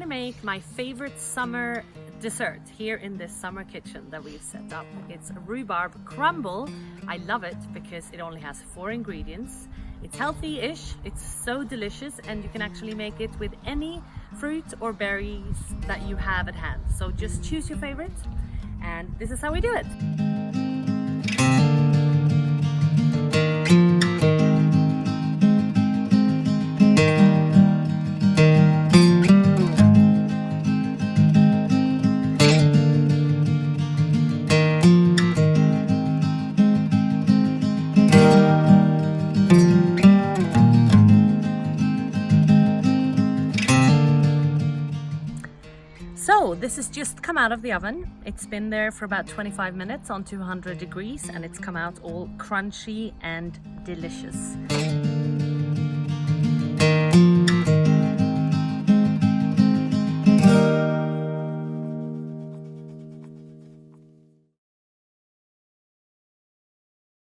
gonna make my favorite summer dessert here in this summer kitchen that we've set up. It's a rhubarb crumble. I love it because it only has 4 ingredients. It's healthy-ish, it's so delicious, and you can actually make it with any fruit or berries that you have at hand. So just choose your favorite, and this is how we do it. So this has just come out of the oven. It's been there for about 25 minutes on 200 degrees, and it's come out all crunchy and delicious.